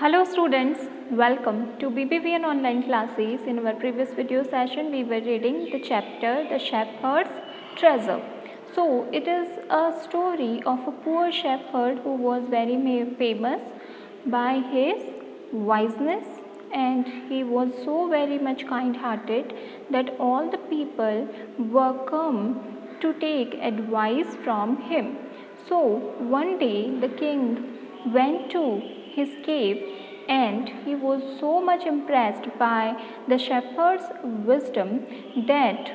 Hello students, welcome to BBVN online classes. In our previous video session we were reading the chapter The Shepherd's Treasure. So it is a story of a poor shepherd who was very famous by his wiseness, and he was so very much kind hearted that all the people were come to take advice from him. So one day the king went to his cave, and he was so much impressed by the shepherd's wisdom that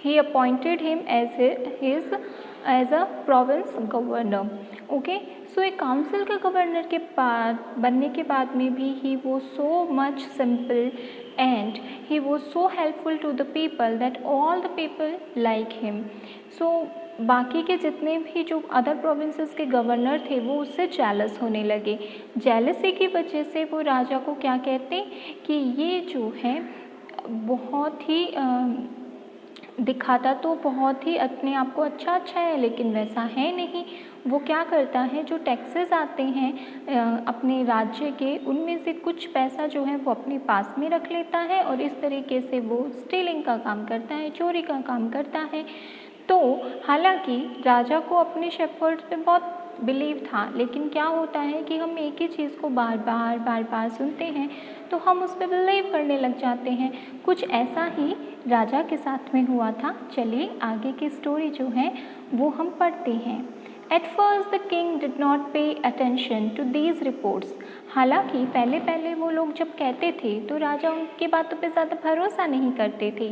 he appointed him as a province governor. Okay, so एक council का governor के बाद बनने के बाद में भी he was so much simple and he was so helpful to the people that all the people like him. So बाकी के जितने भी जो अदर प्रोविंसेस के गवर्नर थे वो उससे जेलस होने लगे. जेलसी की वजह से वो राजा को क्या कहते कि ये जो है बहुत ही दिखाता तो बहुत ही अपने आप को अच्छा है, लेकिन वैसा है नहीं. वो क्या करता है, जो टैक्सेस आते हैं अपने राज्य के, उनमें से कुछ पैसा जो है वो अपने पास में रख लेता है और इस तरीके से वो स्टीलिंग का काम करता है, चोरी का काम करता है. तो हालांकि राजा को अपने शेफर्ड पे बहुत बिलीव था, लेकिन क्या होता है कि हम एक ही चीज़ को बार बार सुनते हैं तो हम उस पर बिलीव करने लग जाते हैं. कुछ ऐसा ही राजा के साथ में हुआ था. चलिए आगे की स्टोरी जो है वो हम पढ़ते हैं. At first the king did not pay attention to these reports. हालांकि पहले वो लोग जब कहते थे तो राजा उनकी बातों पे ज़्यादा भरोसा नहीं करते थे.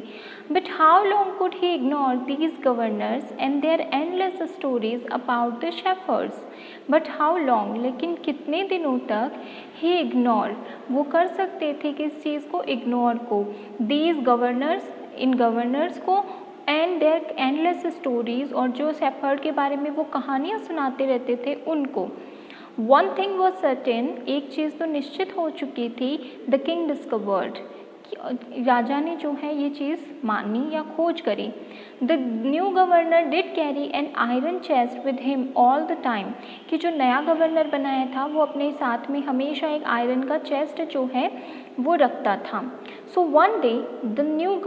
But how long could he ignore these governors and their endless stories about the shepherds? But how long, लेकिन कितने दिनों तक he ignore, वो कर सकते थे किस चीज़ को, इग्नोर को, these governors, इन गवर्नर्स को, एंड देयर एंडलेस स्टोरीज, और जो शेफर्ड के बारे में वो कहानियाँ सुनाते रहते थे उनको. वन थिंग वॉज सर्टेन, एक चीज़ तो निश्चित हो चुकी थी. द किंग डिस्कवर्ड, राजा ने जो है ये चीज़ मानी या खोज करी. The new governor did carry an iron chest with him all the time, कि जो नया गवर्नर बनाया था वो अपने साथ में हमेशा एक आयरन का चेस्ट जो है वो रखता था. So one day the new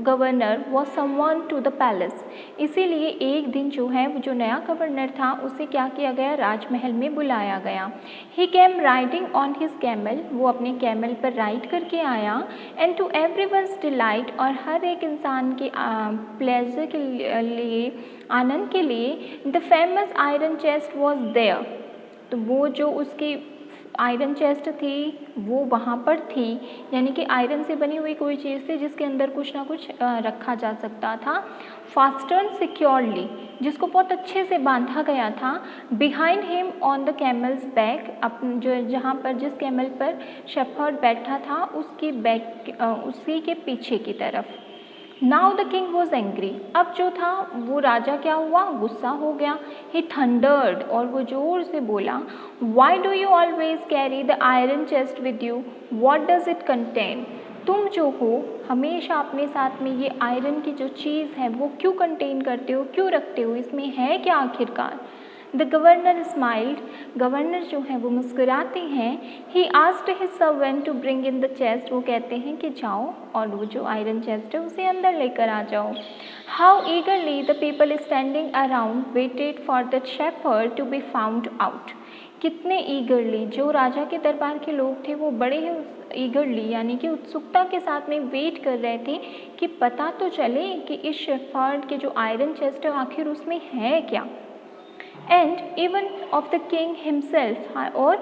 governor was someone to the palace, इसीलिए एक दिन जो है वो जो नया गवर्नर था उसे क्या किया गया, राजमहल में बुलाया गया. ही केम राइडिंग ऑन हिज कैमल, वो अपने कैमल पर राइड करके आया. एंड टू एवरीवन्स डिलाइट, और हर एक इंसान के प्लेजर के लिए, आनंद के लिए, the famous iron chest was there, तो वो जो उसकी आयरन चेस्ट थी वो वहाँ पर थी, यानी कि आयरन से बनी हुई कोई चीज़ थी जिसके अंदर कुछ ना कुछ रखा जा सकता था. फास्टर्न सिक्योरली, जिसको बहुत अच्छे से बांधा गया था. Behind him on the camel's back, जो जहाँ पर जिस कैमल पर शेफर्ड बैठा था उसकी बैक उसी के पीछे की तरफ. Now the king was angry, अब जो था वो राजा क्या हुआ, गुस्सा हो गया. ही थंडर्ड, और वो जोर से बोला, Y do you always carry the iron chest with you, what does it contain, तुम जो हो हमेशा अपने साथ में ये आयरन की जो चीज़ है वो क्यों कंटेन करते हो, क्यों रखते हो, इसमें है क्या आखिरकार. द गवर्नर स्माइल्ड, गवर्नर जो है वो मुस्कुराते हैं. He asked his servant to bring in the chest, वो कहते हैं कि जाओ और वो जो आयरन चेस्ट है उसे अंदर लेकर आ जाओ. How eagerly the people standing around waited for the shepherd to be found out, कितने ईगरली, जो राजा के दरबार के लोग थे वो बड़े ही ईगरली यानी कि उत्सुकता के साथ में वेट कर रहे थे कि पता तो चले कि इस शेफर्ड के जो आयरन चेस्ट है आखिर उसमें है क्या. And even of the king himself, और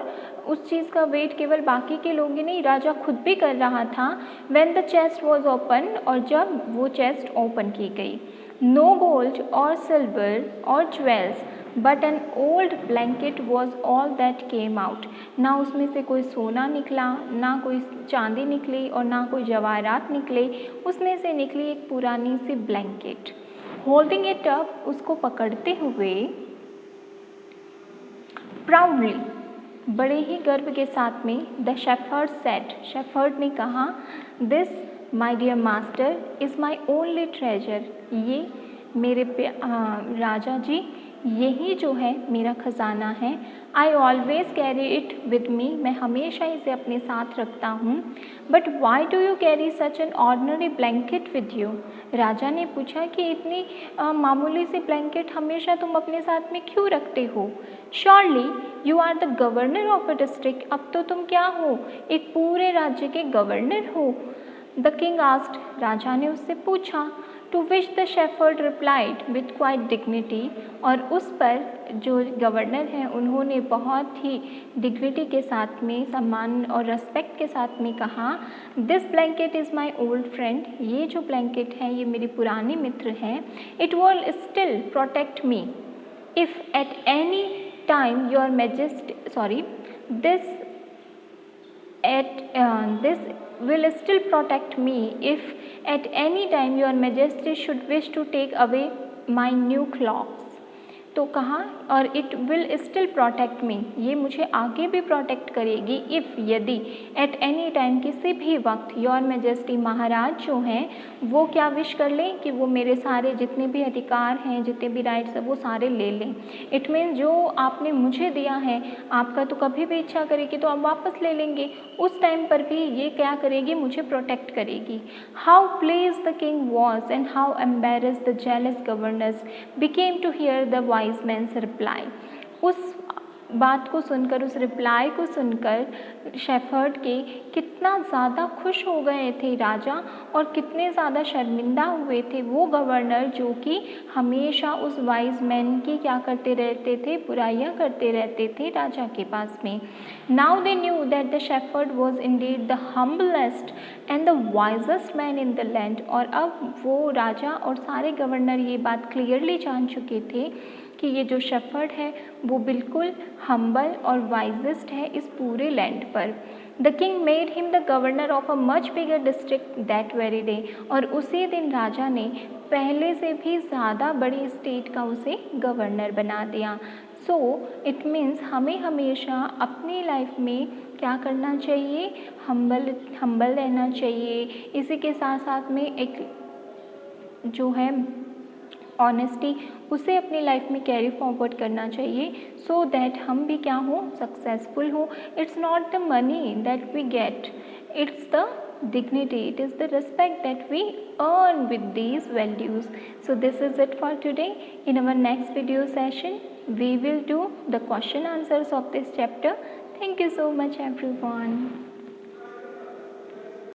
उस चीज़ का वेट केवल बाकी के लोग ही नहीं, राजा खुद भी कर रहा था. When the chest was open, और जब वो चेस्ट ओपन की गई. नो गोल्ड और सिल्वर और jewels but an old blanket was all that came out, ना उसमें से कोई सोना निकला, ना कोई चांदी निकली और ना कोई जवाहरात निकले, उसमें से निकली एक पुरानी सी ब्लैंकेट. होल्डिंग इट अप, उसको पकड़ते हुए, प्राउडली, बड़े ही गर्व के साथ में, द शेफर्ड सेड, शेफर्ड ने कहा, this my dear master is my only treasure, ये मेरे राजा जी यही जो है मेरा खजाना है। I always carry it with me, मैं हमेशा इसे अपने साथ रखता हूँ। But why do you carry such an ordinary blanket with you, राजा ने पूछा कि इतनी मामूली सी ब्लैंकेट हमेशा तुम अपने साथ में क्यों रखते हो। Surely you are the governor of a district, अब तो तुम क्या हो, एक पूरे राज्य के गवर्नर हो। द किंग आस्क्ड, राजा ने उससे पूछा। To which the shepherd replied with quite dignity, और उस पर जो गवर्नर हैं उन्होंने बहुत ही डिग्निटी के साथ में, सम्मान और रेस्पेक्ट के साथ में कहा, this blanket is my old friend, ये जो ब्लैंकेट है ये मेरे पुराने मित्र हैं। It will still protect me if at any time your majesty this will still protect me if at any time your majesty should wish to take away my new clocks। तो कहा, और it will still protect me, ये मुझे आगे भी protect करेगी, if यदि, at any time किसी भी वक्त, योर मैजेस्टी महाराज जो हैं वो क्या विश कर लें कि वो मेरे सारे जितने भी अधिकार हैं, जितने भी राइट्स हैं वो सारे ले लें। इट मीन्स जो आपने मुझे दिया है, आपका तो कभी भी इच्छा करेगी तो आप वापस ले लेंगे, उस टाइम पर भी ये क्या करेगी, मुझे प्रोटेक्ट करेगी। How pleased the king was and how embarrassed the jealous governors became to hear the wise man's reply. उस बात को सुनकर, उस रिप्लाई को सुनकर शेफर्ड के कितना ज़्यादा खुश हो गए थे राजा, और कितने ज़्यादा शर्मिंदा हुए थे वो गवर्नर जो कि हमेशा उस वाइज मैन की क्या करते रहते थे, बुराइयां करते रहते थे राजा के पास में। Now they knew that the shepherd was Indeed the humblest and the wisest man in the land, और अब वो राजा और सारे गवर्नर ये बात क्लियरली जान चुके थे कि ये जो शेफर्ड है वो बिल्कुल हम्बल और वाइजेस्ट है इस पूरे लैंड पर। The king made him the governor of a much bigger district that very day, और उसी दिन राजा ने पहले से भी ज़्यादा बड़ी स्टेट का उसे गवर्नर बना दिया। सो इट मीन्स हमें हमेशा अपनी लाइफ में क्या करना चाहिए, हम्बल रहना चाहिए। इसी के साथ साथ में एक जो है ऑनेस्टी, उसे अपनी लाइफ में कैरी फॉरवर्ड करना चाहिए, सो दैट हम भी क्या हो, सक्सेसफुल हो। It's not the money that we get, it's the dignity, it is the respect that we earn with these values. So this is it for today. In our next video session we will do the question answers of this chapter. Thank you so much everyone.